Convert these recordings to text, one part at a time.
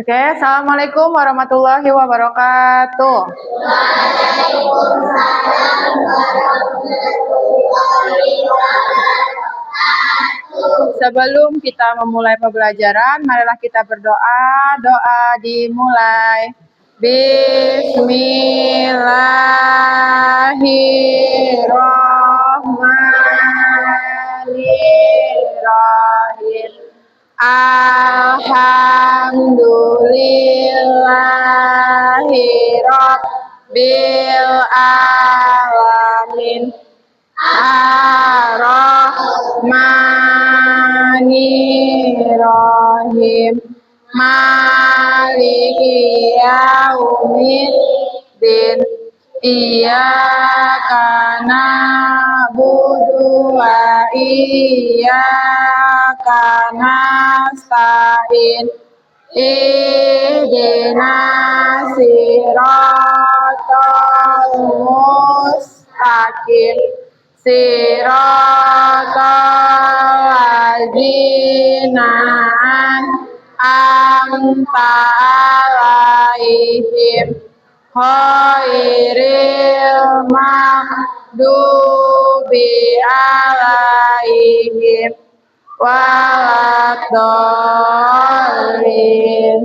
Oke, Assalamualaikum warahmatullahi wabarakatuh. Sebelum kita memulai pembelajaran, marilah kita berdoa. Doa dimulai. Bismillahirrahmanirrahim. Alhamdulillahirabbil alamin. Ar-Rahmanir-Rahim. Maliki yaumiddin. Iyyaka na'budu wa iyyaka nasta'in. Ihdinas siratal mustaqim. Siratal ladzina an'amta 'alaihim ghairil maghdubi 'alaihim waladdallin.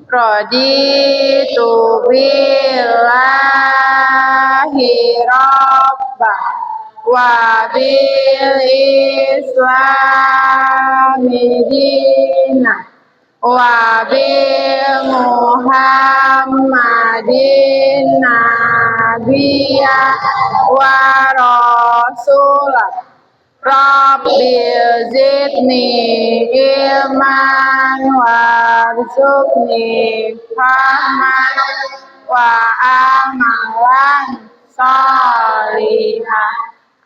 Raditu billahi rabbah wa bil islami dinah wa bil muhammadin nabiyya wa rasulah. Rabbil zidni ilman warzuqni fahman wa amalan sholihah.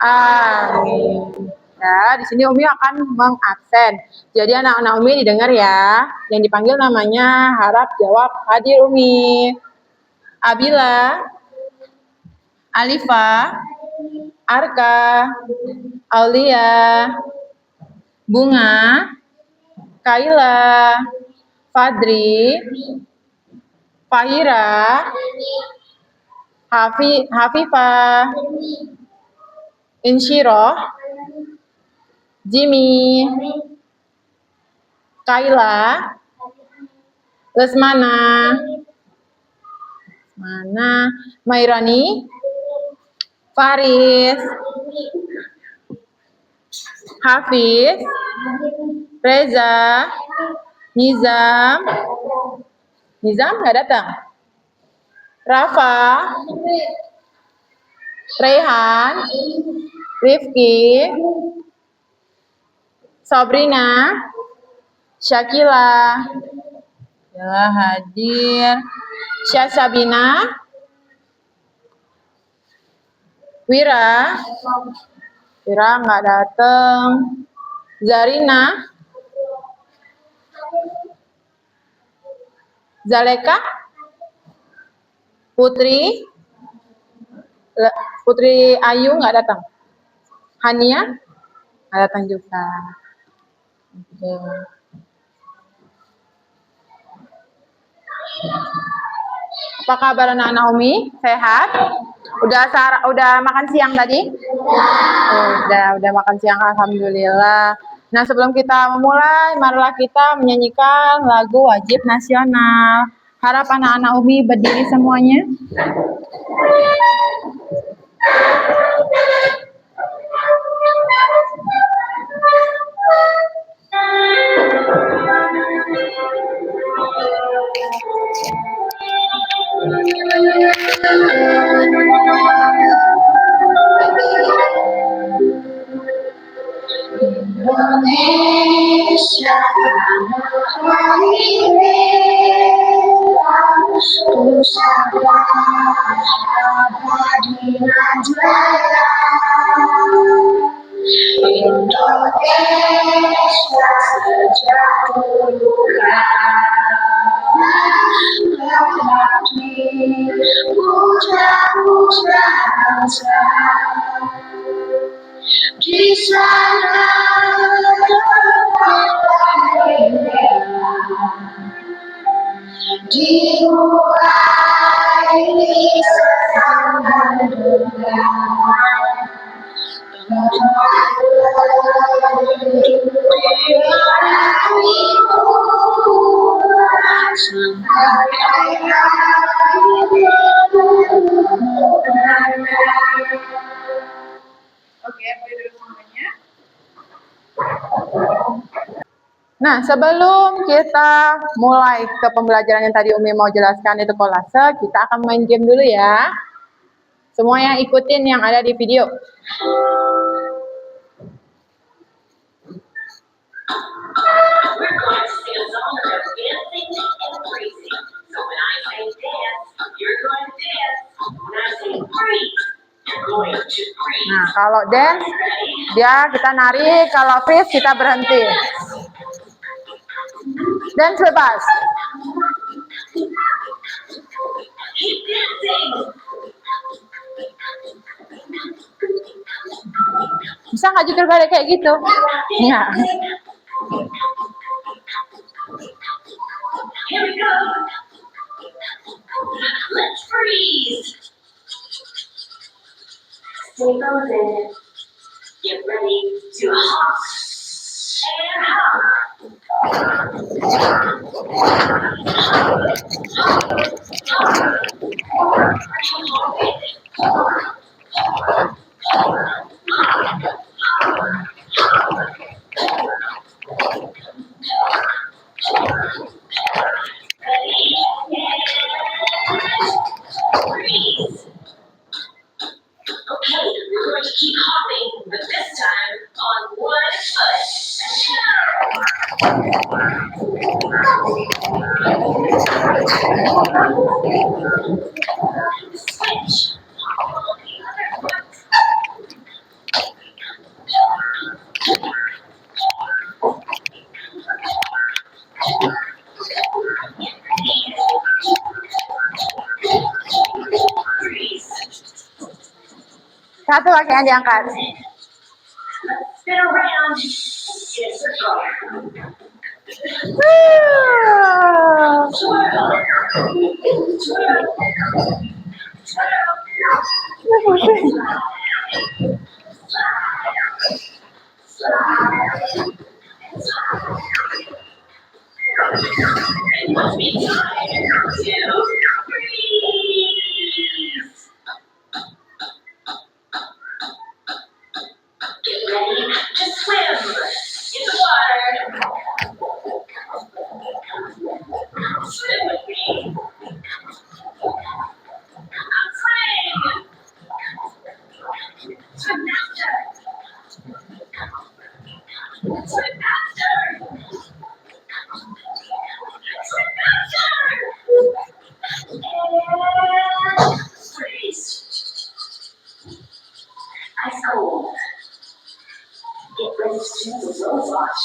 Amin. Ya, di sini Umi akan mengabsen. Jadi anak-anak Umi didengar ya. Yang dipanggil namanya harap jawab hadir Umi. Abila, Alifa, Arka, Aulia, Bunga, Kaila, Fadri, Fahira, Hafifah, Insyirah, Jimmy, Kaila, Lesmana, Mairani, Faris, Hafiz, Reza, Nizam nggak datang. Rafa, Rehan, Rifki, Sabrina, Syakila, ya hadir. Syasabina, Wira nggak datang. Zarina, Zaleka, Putri Ayu nggak datang. Hania nggak datang juga. Oke. Apa kabar anak-anak Umi? Sehat? Udah makan siang tadi? Udah makan siang, alhamdulillah. Nah, sebelum kita memulai, marilah kita menyanyikan lagu wajib nasional. Harap anak-anak Umi berdiri semuanya. Indonesia tanah air Nusantara abadi najaya. Indonesia sejak dulu mengabdi puja-puja bangsa. Di sana tempat lahirnya dimulai Oke, boleh duduk semuanya. Nah, sebelum kita mulai ke pembelajaran yang tadi Umi mau jelaskan itu kolase, kita akan main game dulu ya. Semua yang ikutin yang ada di video. Nah, kalau dance, kita nari, kalau freeze kita berhenti. Dance bebas. Bisa nggak jujur balik kayak gitu? Ya. Here we go. Let's freeze. Stay frozen. Get ready to hop and hop. Satu kaki yang diangkat. Spin around in a circle.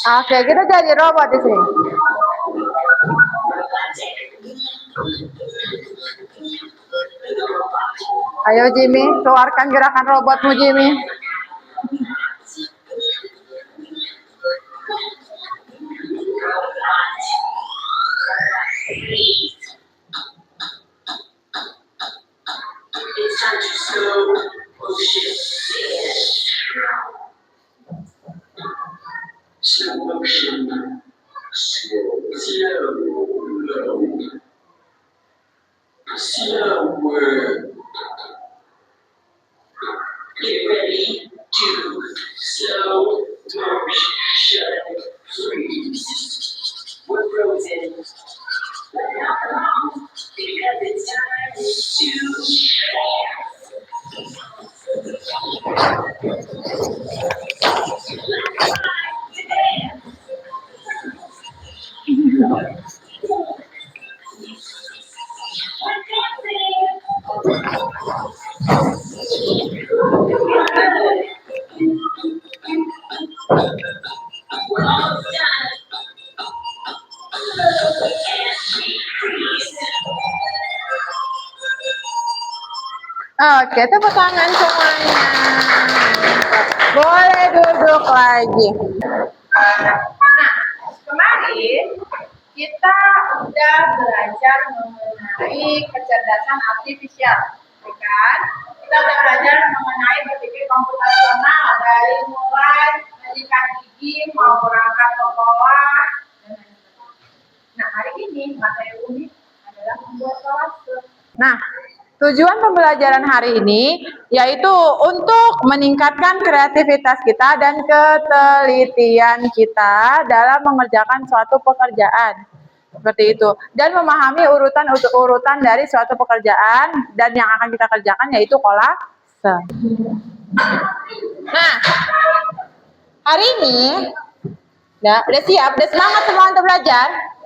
Oke, kita jadi robot di sini. Ayo Jimmy, keluarkan gerakan robotmu Jimmy. Get ready to slow motion freeze. We're frozen. But not long, because it's time to Oke, tepuk tangan semuanya. Boleh duduk lagi. Nah, kemarin kita udah belajar mengenai kecerdasan artifisial, ya kan? Kita udah belajar mengenai berpikir komputasional dari mulai menyikat gigi mau berangkat sekolah. Nah, hari ini materi Umi adalah membuat kolase. Nah, tujuan pembelajaran hari ini yaitu untuk meningkatkan kreativitas kita dan ketelitian kita dalam mengerjakan suatu pekerjaan. Seperti itu. Dan memahami urutan dari suatu pekerjaan dan yang akan kita kerjakan yaitu kolase. Nah, hari ini udah siap? Udah semangat semua untuk belajar?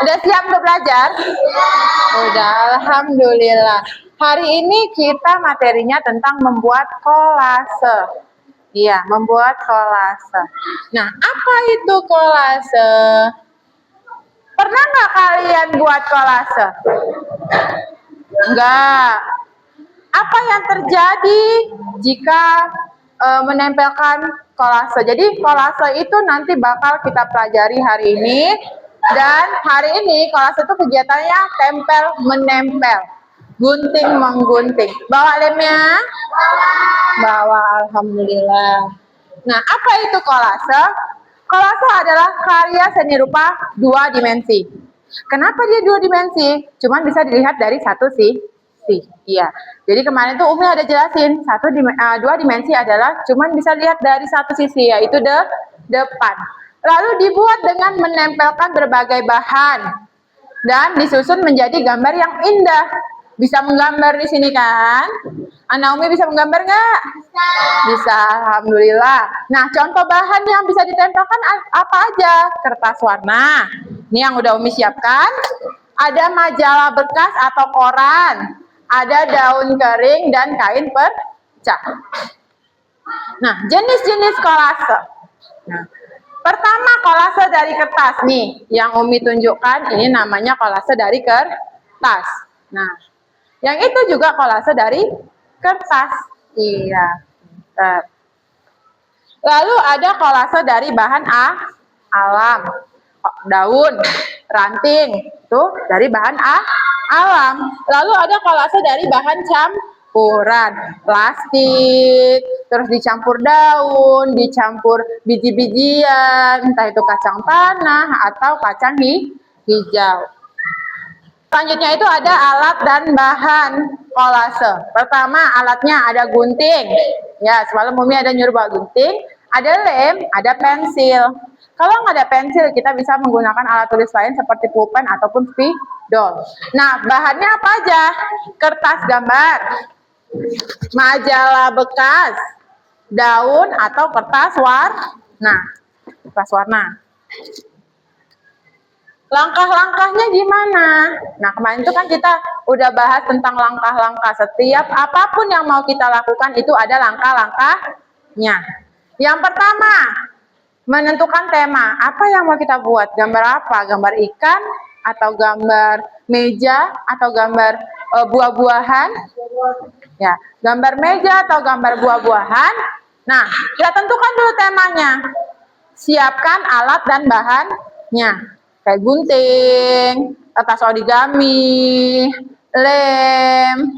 Udah siap untuk belajar? Udah, alhamdulillah. Hari ini kita materinya tentang membuat kolase. Iya, membuat kolase. Nah, apa itu kolase? Pernah nggak kalian buat kolase? Enggak. Apa yang terjadi jika menempelkan kolase? Jadi kolase itu nanti bakal kita pelajari hari ini. Dan hari ini kolase itu kegiatannya tempel menempel, gunting menggunting. Bawa lemnya? Bawa, alhamdulillah. Nah, apa itu kolase? Kolase adalah karya seni rupa 2 dimensi. Kenapa dia 2 dimensi? Cuman bisa dilihat dari satu sisi. Iya. Jadi kemarin tuh Umi ada jelasin 2 dimensi adalah cuman bisa lihat dari satu sisi, yaitu depan. Lalu dibuat dengan menempelkan berbagai bahan dan disusun menjadi gambar yang indah. Bisa menggambar di sini kan? Anak Umi bisa menggambar nggak? Bisa, alhamdulillah. Nah, contoh bahan yang bisa ditempelkan apa aja? Kertas warna. Ini yang udah Umi siapkan. Ada majalah bekas atau koran. Ada daun kering dan kain perca. Nah, jenis-jenis kolase. Nah, pertama kolase dari kertas nih, yang Umi tunjukkan ini namanya kolase dari kertas. Nah, yang itu juga kolase dari kertas. Iya. Lalu ada kolase dari bahan alam, daun, ranting, itu dari bahan alam. Lalu ada kolase dari bahan campuran, plastik, terus dicampur daun, dicampur biji-bijian, entah itu kacang tanah atau kacang hijau. Selanjutnya itu ada alat dan bahan kolase. Pertama, alatnya ada gunting. Ya, semalam Umi ada nyuruh bawa gunting, ada lem, ada pensil. Kalau nggak ada pensil, kita bisa menggunakan alat tulis lain seperti pulpen ataupun spidol. Nah, bahannya apa aja? Kertas gambar, majalah bekas, daun atau kertas warna. Kertas warna. Langkah-langkahnya gimana? Nah, kemarin itu kan kita udah bahas tentang langkah-langkah. Setiap apapun yang mau kita lakukan itu ada langkah-langkahnya. Yang pertama, menentukan tema. Apa yang mau kita buat? Gambar apa? Gambar ikan atau gambar meja atau gambar buah-buahan? Ya, gambar meja atau gambar buah-buahan. Nah, kita tentukan dulu temanya. Siapkan alat dan bahannya. Kayak gunting, kertas origami, lem,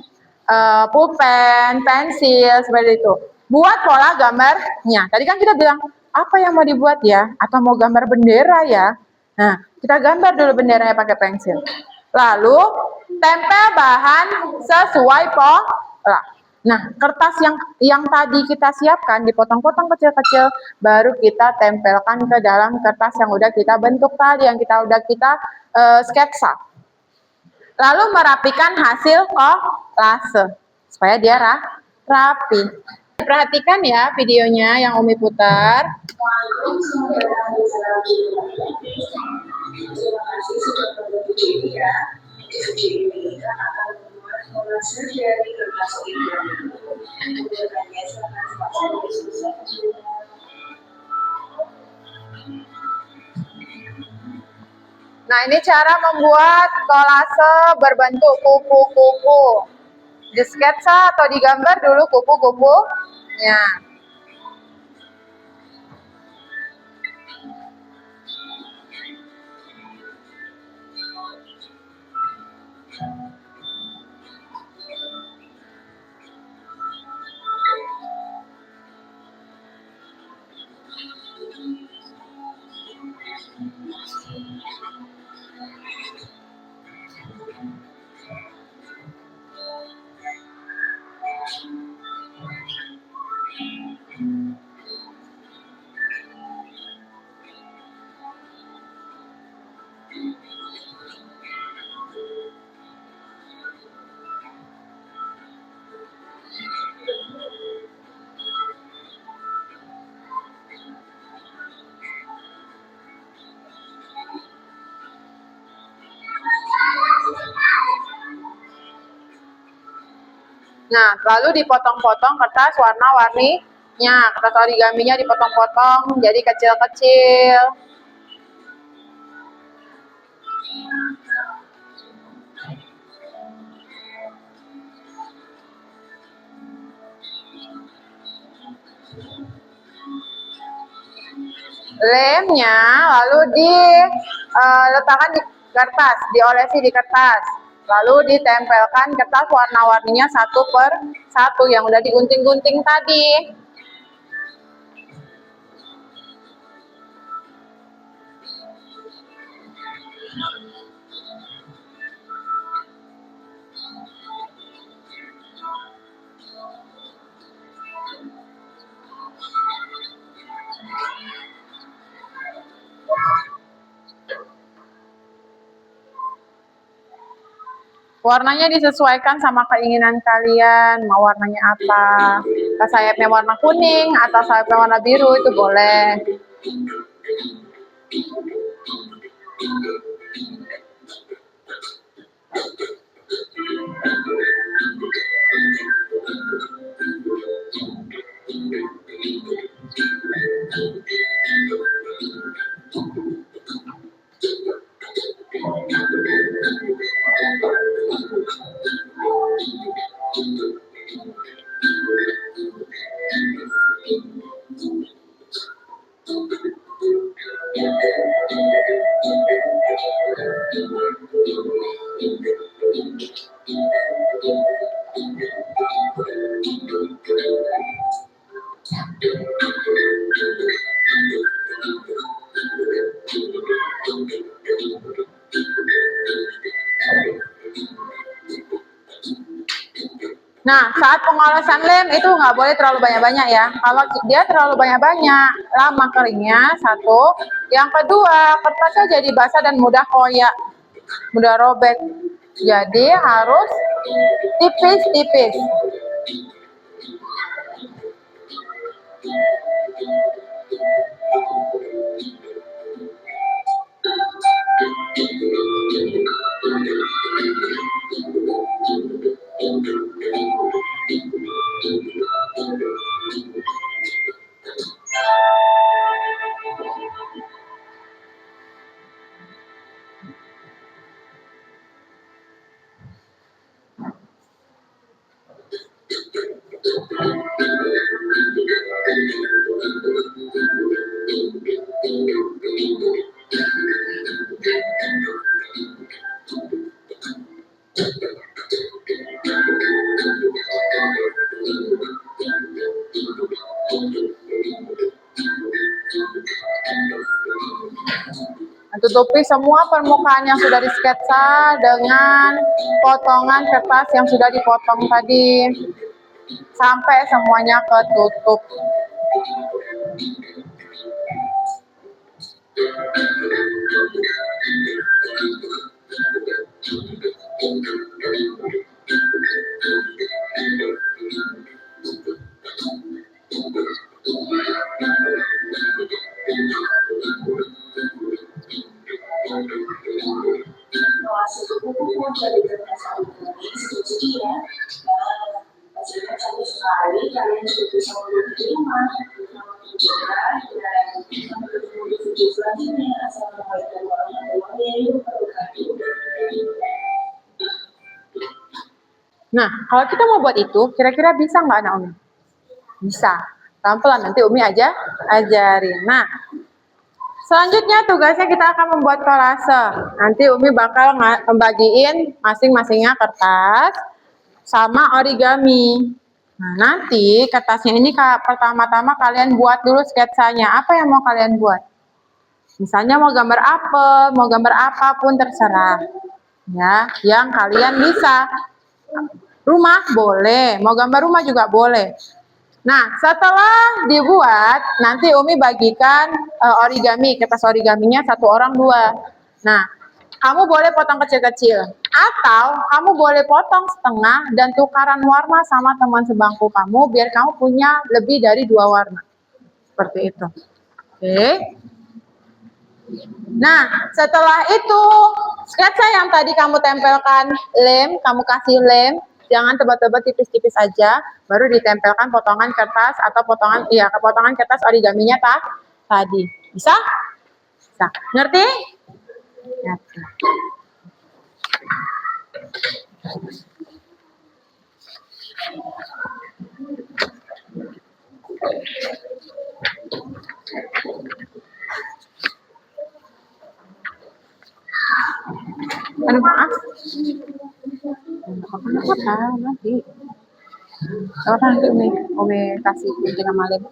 pulpen, pensil, seperti itu. Buat pola gambarnya. Tadi kan kita bilang, apa yang mau dibuat ya? Atau mau gambar bendera ya? Nah, kita gambar dulu benderanya pakai pensil. Lalu, tempel bahan sesuai pola. Nah, kertas yang tadi kita siapkan dipotong-potong kecil-kecil, baru kita tempelkan ke dalam kertas yang udah kita bentuk tadi, yang udah kita sketsa. Lalu merapikan hasil kolase supaya dia rapi. Perhatikan ya videonya yang Umi putar. Nah, ini cara membuat kolase berbentuk kupu-kupu. Di sketsa atau digambar dulu kupu-kupunya. Nah, lalu dipotong-potong kertas warna-warninya. Kertas origaminya dipotong-potong jadi kecil-kecil. Lemnya lalu diletakkan di kertas, diolesi di kertas. Lalu ditempelkan kertas warna-warninya satu per satu yang udah digunting-gunting tadi. Warnanya disesuaikan sama keinginan kalian, mau warnanya apa. Sayapnya warna kuning atau sayapnya warna biru itu boleh. Nah, saat pengolasan lem itu nggak boleh terlalu banyak-banyak ya. Kalau dia terlalu banyak-banyak, lama keringnya, satu. Yang kedua, kertasnya jadi basah dan mudah koyak, mudah robek. Jadi harus tipis-tipis. Tutupi semua permukaan yang sudah disketsa dengan potongan kertas yang sudah dipotong tadi sampai semuanya ketutup. Nah, kalau kita mau buat itu, kira-kira bisa nggak anak Umi? Bisa. Pelan-pelan, nanti Umi ajarin. Nah, selanjutnya tugasnya kita akan membuat kolase. Nanti Umi bakal membagiin masing-masingnya kertas sama origami. Nah, nanti kertasnya ini pertama-tama kalian buat dulu sketsanya. Apa yang mau kalian buat? Misalnya mau gambar apel, mau gambar apapun terserah. Ya, yang kalian bisa. Rumah boleh, mau gambar rumah juga boleh. Nah, setelah dibuat, nanti Umi bagikan origami, kertas origaminya 1 orang 2. Nah, kamu boleh potong kecil-kecil. Atau kamu boleh potong setengah dan tukaran warna sama teman sebangku kamu, biar kamu punya lebih dari 2 warna. Seperti itu. Oke. Nah, setelah itu, sketsa yang tadi kamu tempelkan lem, kamu kasih lem, jangan tebal-tebal, tipis-tipis aja, baru ditempelkan potongan kertas atau potongan kertas origaminya tadi. Bisa? Bisa. Ngerti? Ngerti. Aduh, maaf. Apa nanti? Apa nanti Umi kasih kunci nama lem.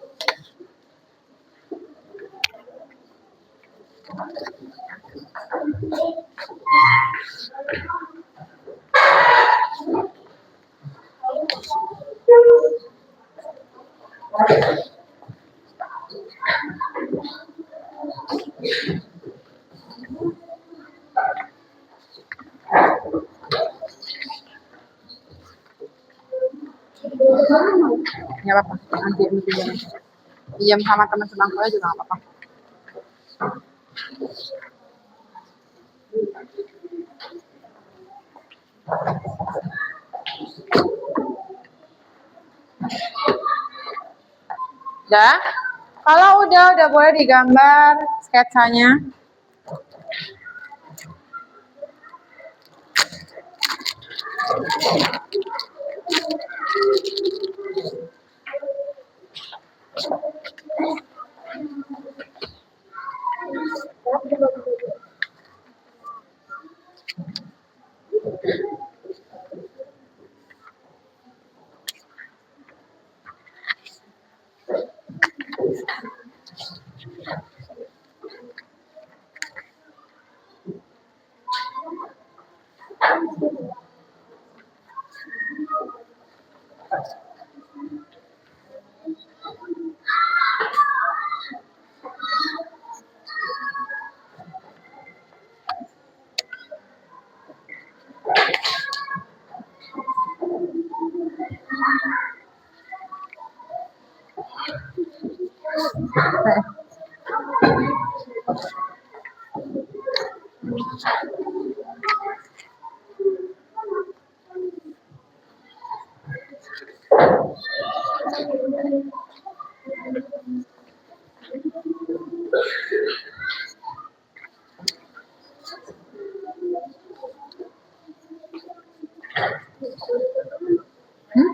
Ya apa-apa, nanti Umi pinjam sama teman sebangku aja juga nggak apa-apa. Udah? Kalau udah boleh digambar sketsanya.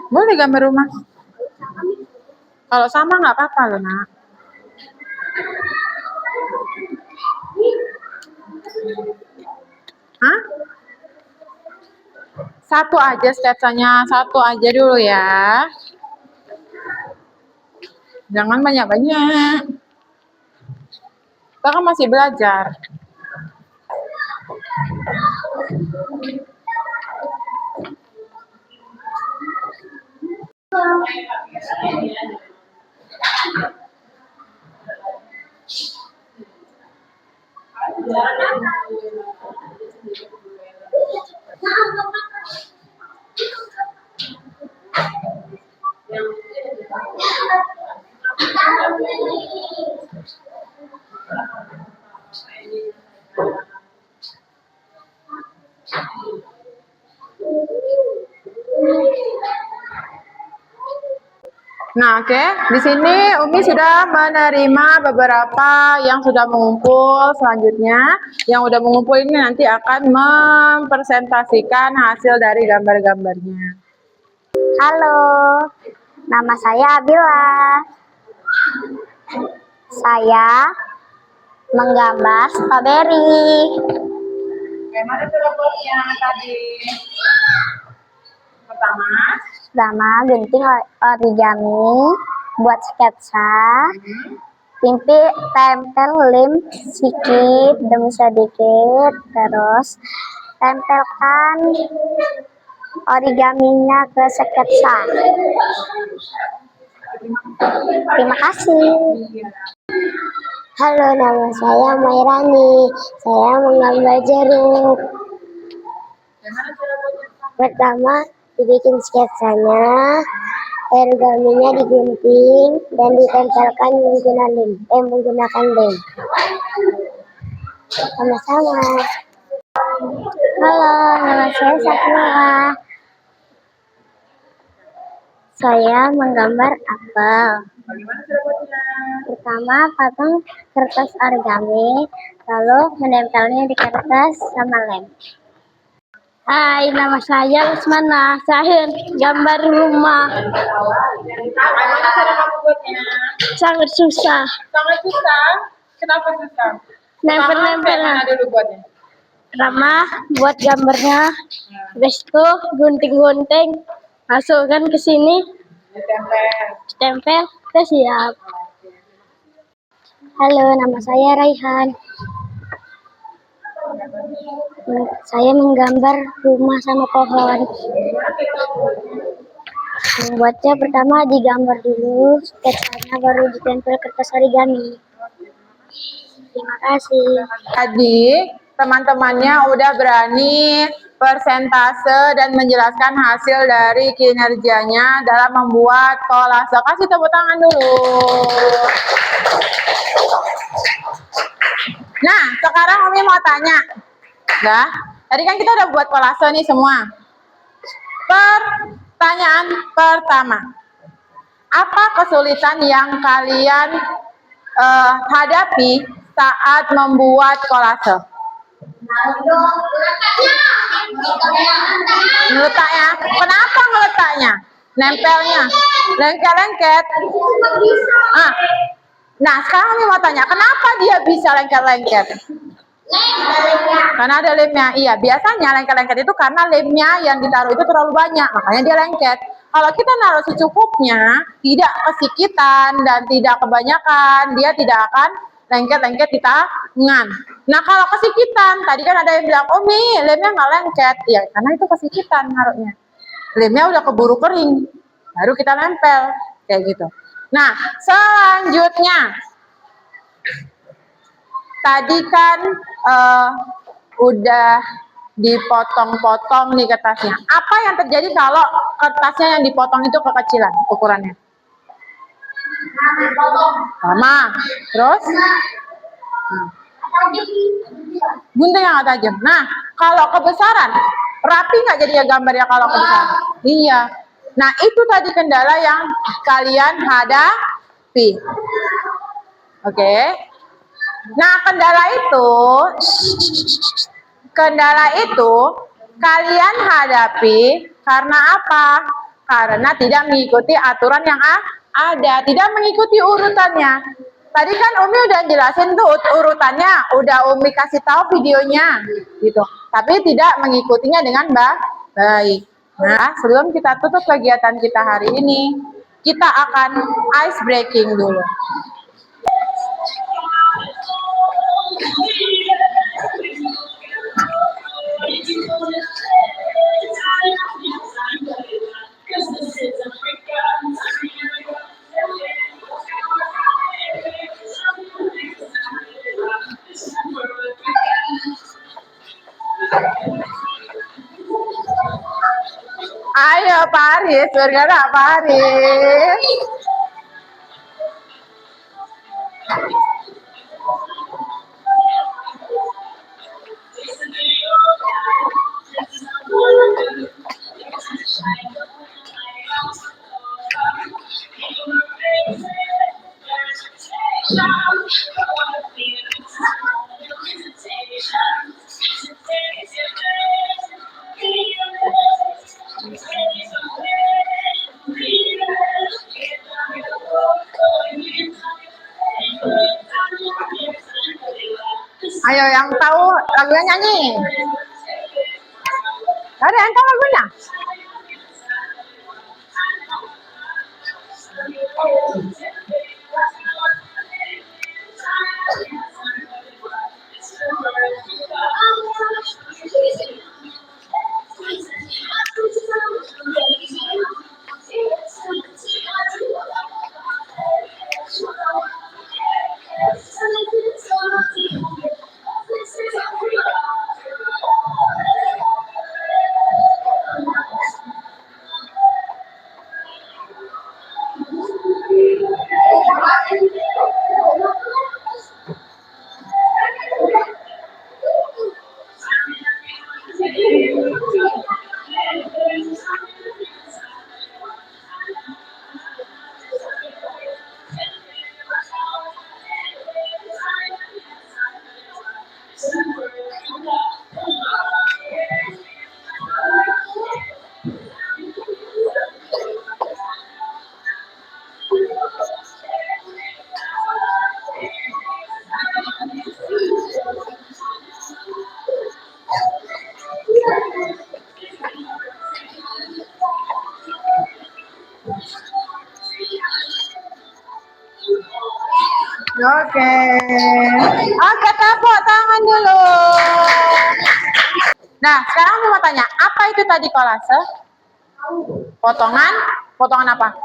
Boleh gambar rumah. Kalau sama nggak apa-apa loh, Nak. Hah? Satu aja sketsanya, satu aja dulu ya. Jangan banyak-banyak. Kita kan masih belajar. Nah, oke. Di sini Umi sudah menerima beberapa yang sudah mengumpul. Selanjutnya, yang udah mengumpul ini nanti akan mempresentasikan hasil dari gambar-gambarnya. Halo, nama saya Abila. Saya menggambar stroberi. Oke, mana kelompoknya tadi? Pertama, Pertama, gunting origami, buat sketsa, tempel lem sedikit demi sedikit, terus tempelkan origaminya ke sketsa. Terima kasih. Halo, nama saya Mairani. Saya menggambar jeruk. Pertama, dibikin sketsanya, origaminya digunting dan ditempelkan menggunakan lem. Sama-sama. Halo, nama saya Sakila. Saya menggambar apel. Pertama, potong kertas origami, lalu menempelnya di kertas sama lem. Hai, nama saya Usmana. Saya gambar rumah. Bagaimana cara kamu buatnya? Sangat susah. Sangat susah. Kenapa susah? Nempel-nempel. Mana dulu buatnya? Pertama, buat gambarnya. Habis itu gunting-gunting, masukkan ke sini, tempel, udah siap. Halo, nama saya Raihan. Saya menggambar rumah sama pohon. Membuatnya pertama digambar dulu, sketsanya baru ditempel kertas origami. Terima kasih. Tadi teman-temannya udah berani persentase dan menjelaskan hasil dari kinerjanya dalam membuat kolase. Kasih tepuk tangan dulu. Nah, sekarang Umi mau tanya. Nah, tadi kan kita udah buat kolase nih semua. Pertanyaan pertama. Apa kesulitan yang kalian hadapi saat membuat kolase? Ngeletaknya. Kenapa ngeletaknya? Nempelnya. Lengket-lengket. Nah, sekarang Umi mau tanya, kenapa dia bisa lengket-lengket? Karena ada lemnya. Iya, biasanya lengket-lengket itu karena lemnya yang ditaruh itu terlalu banyak, makanya dia lengket. Kalau kita naruh secukupnya, tidak kesikitan dan tidak kebanyakan, dia tidak akan lengket-lengket di tangan. Nah, kalau kesikitan, tadi kan ada yang bilang, Umi, lemnya nggak lengket. Ya, karena itu kesikitan naruhnya. Lemnya udah keburu kering, baru kita nempel, kayak gitu. Nah, selanjutnya, tadi kan udah dipotong-potong nih kertasnya. Apa yang terjadi kalau kertasnya yang dipotong itu kekecilan ukurannya? Sama. Terus? Gunting yang tajam. Nah, kalau kebesaran, rapi nggak jadinya gambarnya kalau kebesaran? Iya. Nah, itu tadi kendala yang kalian hadapi. Oke. Nah, kendala itu kalian hadapi karena apa? Karena tidak mengikuti aturan yang ada, tidak mengikuti urutannya. Tadi kan Umi udah jelasin tuh urutannya, udah Umi kasih tahu videonya gitu. Tapi tidak mengikutinya dengan baik. Nah, sebelum kita tutup kegiatan kita hari ini, kita akan ice breaking dulu. Ayo Paris, bergerak Paris. Ayo yang tahu lagunya nyanyi. Ada yang tahu lagunya? Oke. Oke, tepuk tangan dulu. Nah, sekarang aku mau tanya, apa itu tadi kolase? Potongan? Potongan apa?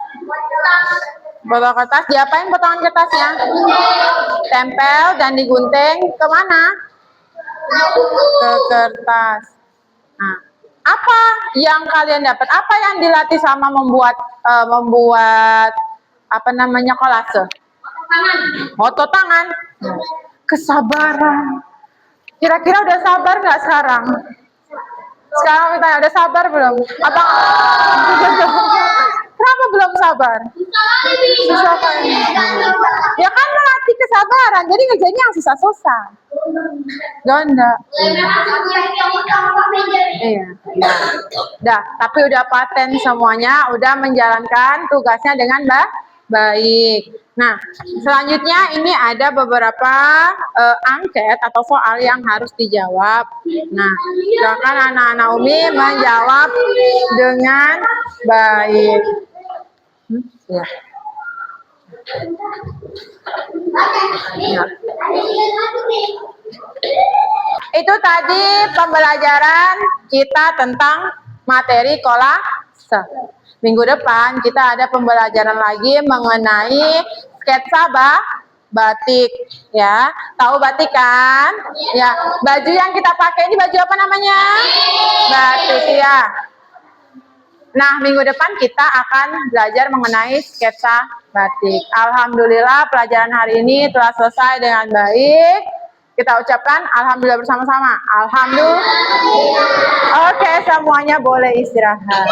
Potongan kertas. Diapain potongan kertasnya? Tempel dan digunting ke mana? Ke kertas. Nah, apa yang kalian dapat? Apa yang dilatih sama membuat apa namanya kolase? Otot tangan. Kesabaran. Kira-kira udah sabar nggak sekarang? Sekarang kita udah sabar belum? Apa? Kenapa belum sabar? Susah kan? Ya kan melatih kesabaran, jadi ngerjainnya yang susah-susah. Ganda. Iya. Dah, tapi udah paten semuanya, udah menjalankan tugasnya dengan baik. Nah, selanjutnya ini ada beberapa angket atau soal yang harus dijawab. Nah, silakan anak-anak Umi menjawab dengan baik. Ya. Ya. Itu tadi pembelajaran kita tentang materi kolase. Minggu depan kita ada pembelajaran lagi mengenai sketsa batik, ya. Tahu batik kan? Ya. Baju yang kita pakai ini baju apa namanya? Batik, ya. Nah, minggu depan kita akan belajar mengenai sketsa batik. Alhamdulillah pelajaran hari ini telah selesai dengan baik. Kita ucapkan alhamdulillah bersama-sama. Alhamdulillah. Oke, semuanya boleh istirahat.